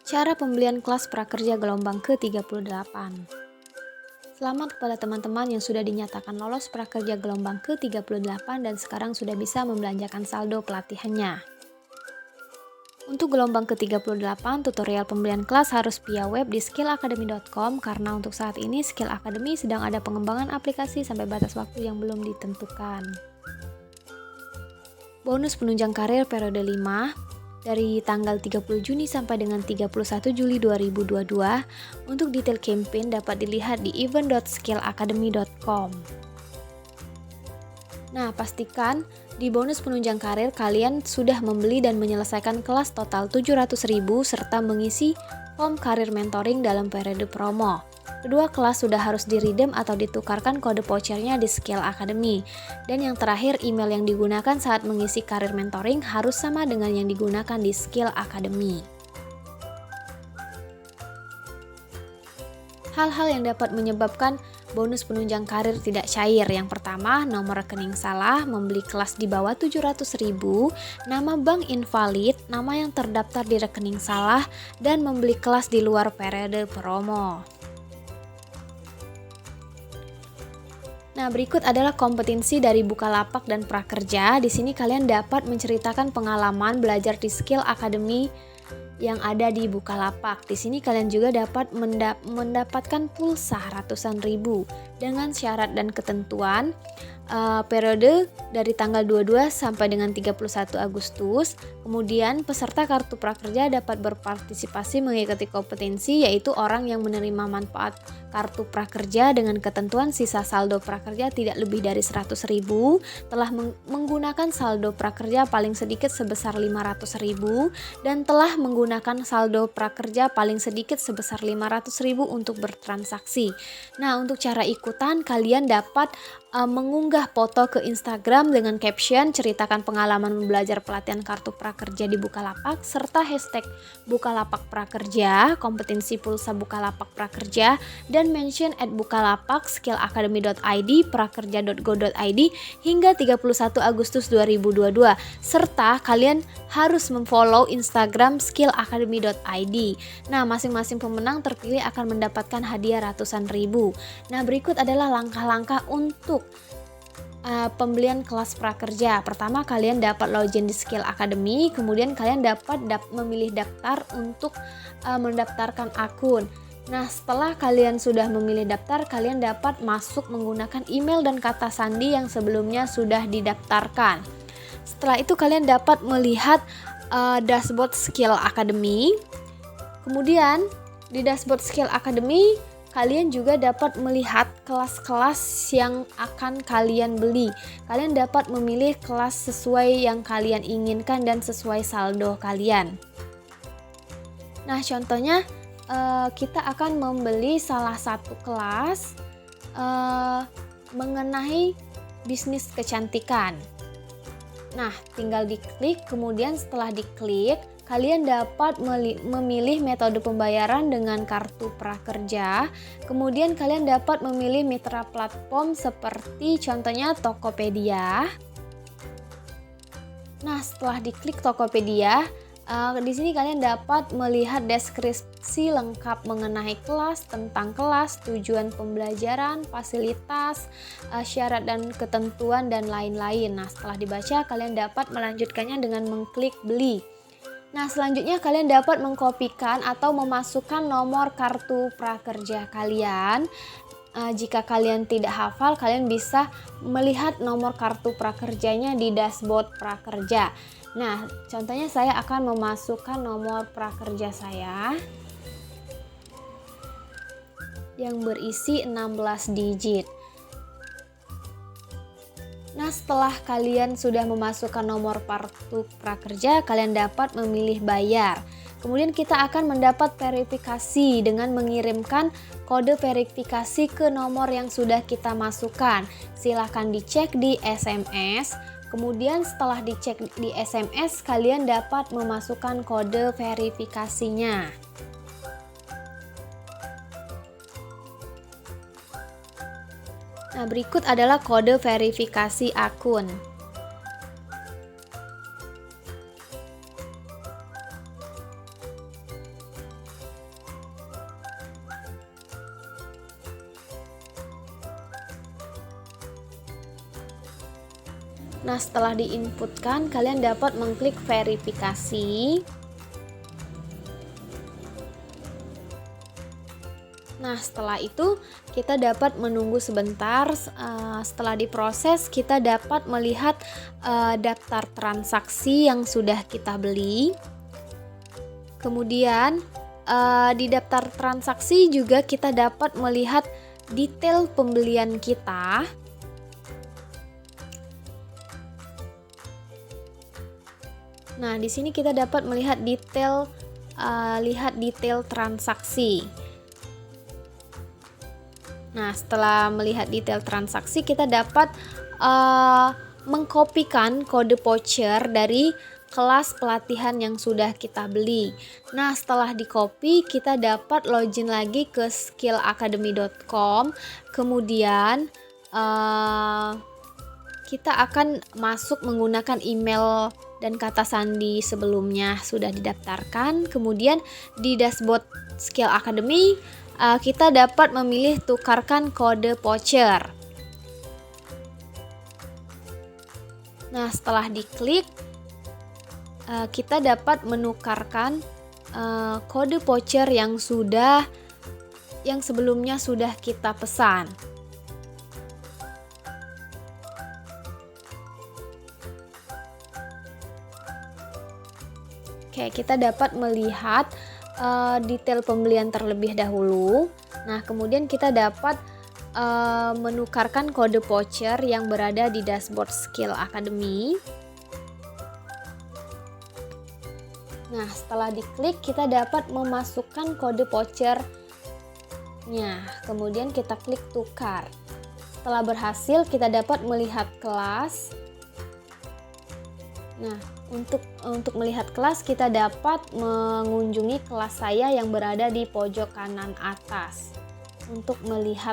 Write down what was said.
Cara pembelian kelas prakerja gelombang ke-38. Selamat kepada teman-teman yang sudah dinyatakan lolos prakerja gelombang ke-38 dan sekarang sudah bisa membelanjakan saldo pelatihannya. Untuk gelombang ke-38, tutorial pembelian kelas harus via web di skillacademy.com karena untuk saat ini Skill Academy sedang ada pengembangan aplikasi sampai batas waktu yang belum ditentukan. Bonus penunjang karir periode 5 dari tanggal 30 Juni sampai dengan 31 Juli 2022. Untuk detail campaign dapat dilihat di event.skillacademy.com. Nah, pastikan di bonus penunjang karir kalian sudah membeli dan menyelesaikan kelas total 700.000 serta mengisi form karir mentoring dalam periode promo. Kedua kelas sudah harus di-redeem atau ditukarkan kode vouchernya di Skill Academy. Dan yang terakhir, email yang digunakan saat mengisi karir mentoring harus sama dengan yang digunakan di Skill Academy. Hal-hal yang dapat menyebabkan bonus penunjang karir tidak cair. Yang pertama, nomor rekening salah, membeli kelas di bawah 700.000, nama bank invalid, nama yang terdaftar di rekening salah, dan membeli kelas di luar periode promo. Nah, berikut adalah kompetensi dari Bukalapak dan Prakerja. Di sini kalian dapat menceritakan pengalaman belajar di Skill Academy yang ada di Bukalapak. Di sini kalian juga dapat mendapatkan pulsa ratusan ribu dengan syarat dan ketentuan. Periode dari tanggal 22 sampai dengan 31 Agustus. Kemudian peserta kartu prakerja dapat berpartisipasi mengikuti kompetensi, yaitu orang yang menerima manfaat kartu prakerja dengan ketentuan sisa saldo prakerja tidak lebih dari 100.000, telah menggunakan saldo prakerja paling sedikit sebesar 500.000, dan telah menggunakan saldo prakerja paling sedikit sebesar 500.000 untuk bertransaksi. Nah, untuk cara ikutan kalian dapat mengunggah foto ke Instagram dengan caption ceritakan pengalaman belajar pelatihan kartu prakerja di Bukalapak serta hashtag Bukalapak Prakerja, kompetensi pulsa Bukalapak Prakerja, dan mention @bukalapak, skillacademy.id, prakerja.go.id hingga 31 Agustus 2022 serta kalian harus memfollow Instagram skillacademy.id. Nah, masing-masing pemenang terpilih akan mendapatkan hadiah ratusan ribu. Nah, berikut adalah langkah-langkah untuk pembelian kelas prakerja. Pertama, kalian dapat login di Skill Academy, kemudian kalian dapat memilih daftar untuk mendaftarkan akun. Nah, setelah kalian sudah memilih daftar, kalian dapat masuk menggunakan email dan kata sandi yang sebelumnya sudah didaftarkan. Setelah itu kalian dapat melihat dashboard Skill Academy. Kemudian di dashboard Skill Academy kalian juga dapat melihat kelas-kelas yang akan kalian beli. Kalian dapat memilih kelas sesuai yang kalian inginkan dan sesuai saldo kalian. Nah, contohnya kita akan membeli salah satu kelas mengenai bisnis kecantikan. Nah, tinggal diklik, kemudian setelah diklik, kalian dapat memilih metode pembayaran dengan kartu prakerja. Kemudian kalian dapat memilih mitra platform seperti contohnya Tokopedia. Nah, setelah diklik Tokopedia, di sini kalian dapat melihat deskripsi lengkap mengenai kelas, tentang kelas, tujuan pembelajaran, fasilitas, syarat dan ketentuan, dan lain-lain. Nah, setelah dibaca, kalian dapat melanjutkannya dengan mengklik beli. Nah, selanjutnya kalian dapat mengkopikan atau memasukkan nomor kartu prakerja kalian. Jika kalian tidak hafal, kalian bisa melihat nomor kartu prakerjanya di dashboard prakerja. Nah, contohnya saya akan memasukkan nomor prakerja saya yang berisi 16 digit. Nah, setelah kalian sudah memasukkan nomor kartu prakerja, kalian dapat memilih bayar. Kemudian kita akan mendapat verifikasi dengan mengirimkan kode verifikasi ke nomor yang sudah kita masukkan. Silahkan dicek di SMS. Kemudian setelah dicek di SMS, kalian dapat memasukkan kode verifikasinya. Nah, berikut adalah kode verifikasi akun. Nah, setelah diinputkan, kalian dapat mengklik verifikasi. Nah, setelah itu kita dapat menunggu sebentar. Setelah diproses, kita dapat melihat daftar transaksi yang sudah kita beli. Kemudian di daftar transaksi juga kita dapat melihat detail pembelian kita. Nah, di sini kita dapat melihat detail transaksi. Nah, setelah melihat detail transaksi, kita dapat mengkopikan kode voucher dari kelas pelatihan yang sudah kita beli. Nah, setelah di-copy, kita dapat login lagi ke skillacademy.com. Kemudian kita akan masuk menggunakan email dan kata sandi sebelumnya sudah didaftarkan. Kemudian di dashboard Skill Academy, kita dapat memilih tukarkan kode voucher. Nah, setelah diklik, kita dapat menukarkan kode voucher yang sebelumnya sudah kita pesan. Oke, kita dapat melihat detail pembelian terlebih dahulu. Nah, kemudian kita dapat menukarkan kode voucher yang berada di dashboard Skill Academy. Nah, setelah diklik, kita dapat memasukkan kode vouchernya. Kemudian kita klik tukar. Setelah berhasil, kita dapat melihat kelas. Nah, untuk melihat kelas, kita dapat mengunjungi kelas saya yang berada di pojok kanan atas. Untuk melihat